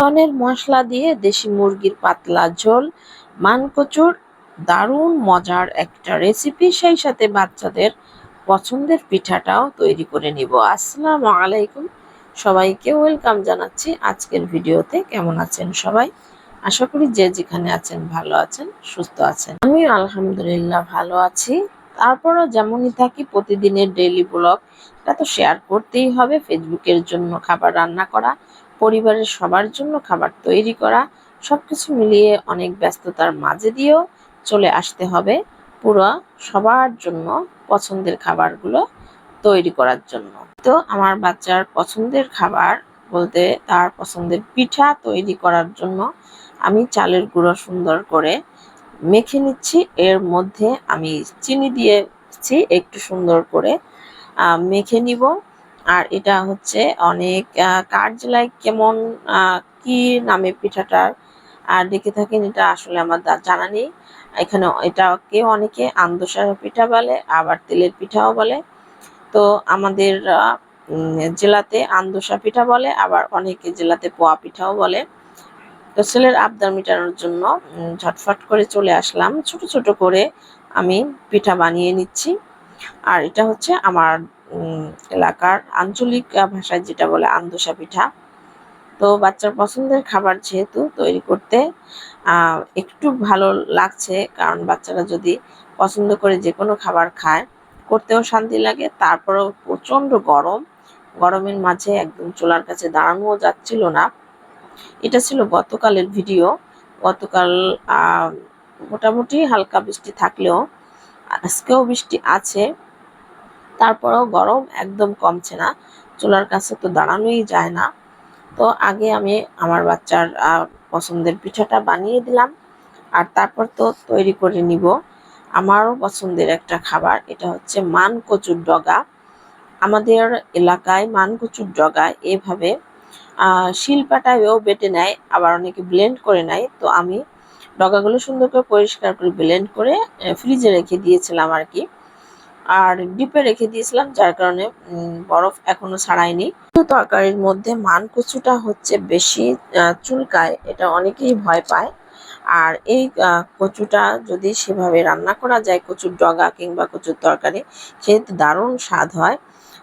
ফোড়নের মশলা দিয়ে দেশি মুরগির পাতলা ঝোল, মানকচুর দারুণ মজার একটা রেসিপি, সেই সাথে বাচ্চাদের পছন্দের পিঠাটাও তৈরি করে নিব। আসসালামু আলাইকুম, সবাইকে ওয়েলকাম জানাচ্ছি আজকের ভিডিওতে। কেমন আছেন সবাই? আশা করি যে যেখানে আছেন ভালো আছেন, সুস্থ আছেন। আমি আলহামদুলিল্লাহ ভালো আছি। তারপরও যেমনই থাকি, প্রতিদিনের ডেইলি ব্লগ এটা তো শেয়ার করতেই হবে। ফেসবুকের জন্য খাবার রান্না করা, পরিবারের সবার জন্য খাবার তৈরি করা, সবকিছু মিলিয়ে অনেক ব্যস্ততার মাঝে দিয়েও চলে আসতে হবে পুরো সবার জন্য পছন্দের খাবারগুলো তৈরি করার জন্য। তো আমার বাচ্চার পছন্দের খাবার বলতে তার পছন্দের পিঠা তৈরি করার জন্য আমি চালের গুঁড়ো সুন্দর করে মেখে নিচ্ছি। এর মধ্যে আমি চিনি দিয়েছি একটু সুন্দর করে মেখে নিব। আর এটা হচ্ছে অনেক কার্যলাইক, কেমন কি নামে পিঠাটার আর ডেকে থাকেন এটা আসলে আমার জানা নেই। এখানে এটাকে অনেকে আন্দোসা পিঠা বলে, আবার তেলের পিঠাও বলে। তো আমাদের জেলাতে আন্দোসা পিঠা বলে, আবার অনেকে জেলাতে পোয়া পিঠাও বলে। তো ছেলের আবদার মেটানোর জন্য ঝটফট করে চলে আসলাম, ছোট ছোট করে আমি পিঠা বানিয়ে নিচ্ছি। আর এটা হচ্ছে আমার এলাকার আঞ্চলিক ভাষায় যেটা বলে আন্দোসা পিঠা। তো বাচ্চার পছন্দের খাবার যেহেতু তৈরি করতে একটু ভালো লাগছে, কারণ বাচ্চারা যদি পছন্দ করে যে কোনো খাবার খায়, করতেও শান্তি লাগে। তারপরেও প্রচণ্ড গরমের মাঝে একদম চুলার কাছে দাঁড়ানোও যাচ্ছিল না। এটা ছিল গতকালের ভিডিও। গতকাল মোটামুটি হালকা বৃষ্টি থাকলেও আজকেও বৃষ্টি আছে, তারপরেও গরম একদম কমছে না, চুলার কাছে তো দাঁড়ানোই যায় না। তো আগে আমি আমার বাচ্চার পছন্দের পিঠাটা বানিয়ে দিলাম, আর তারপর তো তৈরি করে নিব আমারও পছন্দের একটা খাবার। এটা হচ্ছে মানকচুর ডগা। আমাদের এলাকায় মানকচুর ডগা এভাবে শিলপাটায়ও বেটে নেয়, আবার অনেকে ব্লেন্ড করে নেয়। তো আমি ডগাগুলো সুন্দর করে পরিষ্কার করে ব্লেন্ড করে ফ্রিজে রেখে দিয়েছিলাম আর কি, আর ডিপে রেখে দিয়েছিলাম, যার কারণে বরফ এখনো ছাড়ায়নি। তরকারির মধ্যে মানকচুটা হচ্ছে বেশি চুলকায়, এটা অনেকেই ভয় পায়। আর এই কচুটা যদি সেভাবে রান্না করা যায়, কচুর ডগা কিংবা কচুর তরকারি, খেতে দারুণ স্বাদ হয়।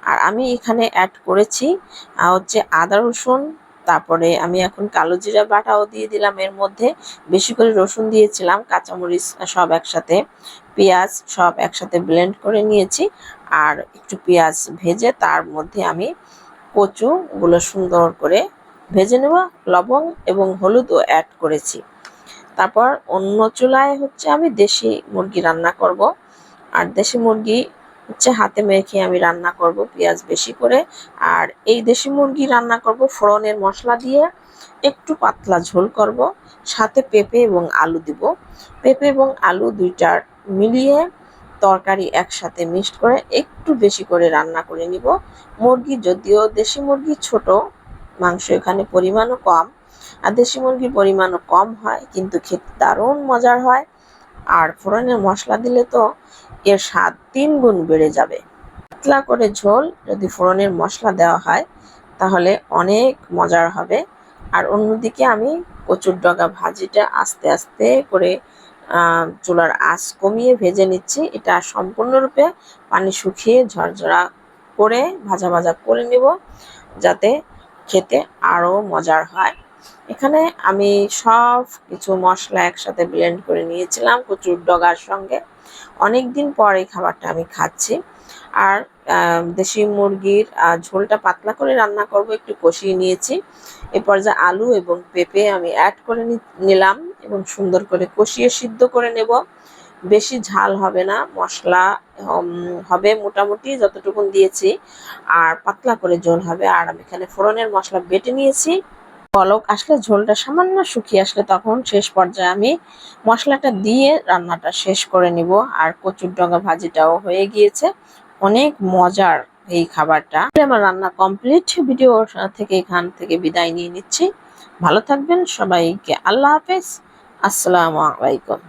আর আমি এখানে অ্যাড করেছি হচ্ছে আদা রসুন, তারপরে আমি এখন কালো জিরা বাটাও দিয়ে দিলাম এর মধ্যে। বেশি করে রসুন দিয়েছিলাম, কাঁচামরিচ সব একসাথে, পেঁয়াজ সব একসাথে ব্লেন্ড করে নিয়েছি। আর একটু পেঁয়াজ ভেজে তার মধ্যে আমি কচুগুলো সুন্দর করে ভেজে নেব, লবণ এবং হলুদও অ্যাড করেছি। তারপর অন্য চুলায় হচ্ছে আমি দেশি মুরগি রান্না করব। আর দেশি মুরগি হচ্ছে হাতে মেখে আমি রান্না করব পেঁয়াজ বেশি করে। আর এই দেশি মুরগি রান্না করব ফোড়নের মশলা দিয়ে, একটু পাতলা ঝোল করব, সাথে পেঁপে এবং আলু দিব। পেঁপে এবং আলু দুইটার মিলিয়ে তরকারি একসাথে মিক্সড করে একটু বেশি করে রান্না করে নিব। মুরগি যদিও দেশি মুরগি ছোট, মাংস এখানে পরিমাণও কম, আর দেশি মুরগির পরিমাণও কম হয়, কিন্তু খেতে দারুণ মজার হয়। আর ফোড়নের মশলা দিলে তো এর স্বাদ 3 গুণ বেড়ে যাবে। পাতলা করে ঝোল যদি ফোড়নের মশলা দেওয়া হয় তাহলে অনেক মজার হবে। আর অন্যদিকে আমি কচুর ডগা ভাজিটা আস্তে আস্তে করে চুলার আঁচ কমিয়ে ভেজে নিচ্ছি। এটা সম্পূর্ণরূপে পানি শুকিয়ে ঝরঝরা করে ভাজা ভাজা করে নেব, যাতে খেতে আরও মজার হয়। এখানে আমি সব কিছু মশলা একসাথে ব্লেন্ড করে নিয়েছিলাম কচুর ডগার সঙ্গে। অনেক দিন পর এই খাবারটা আমি খাচ্ছি। আর দেশি মুরগির ঝোলটা পাতলা করে রান্না করব, একটু কষিয়ে নিয়েছি। এরপর যে আলু এবং পেঁপে আমি অ্যাড করে নিলাম এবং সুন্দর করে কষিয়ে সিদ্ধ করে নেব। বেশি ঝাল হবে না, মশলা হবে মোটামুটি যতটুকু দিয়েছি, আর পাতলা করে ঝোল হবে। আর আমি এখানে ফোড়নের মশলা বেটে নিয়েছি। বলক আসলে ঝোলটা সামান্য শুকিয়ে আসলে তখন শেষ পর্যায়ে আমি মশলাটা দিয়ে রান্নাটা শেষ করে নিব। আর কচুর ডগা ভাজিটাও হয়ে গিয়েছে, অনেক মজার এই খাবারটা। আমার রান্না কমপ্লিট। ভিডিও থেকে এখান থেকে বিদায় নিয়ে নিচ্ছি। ভালো থাকবেন সবাইকে, আল্লাহ হাফেজ, আসসালামু আলাইকুম।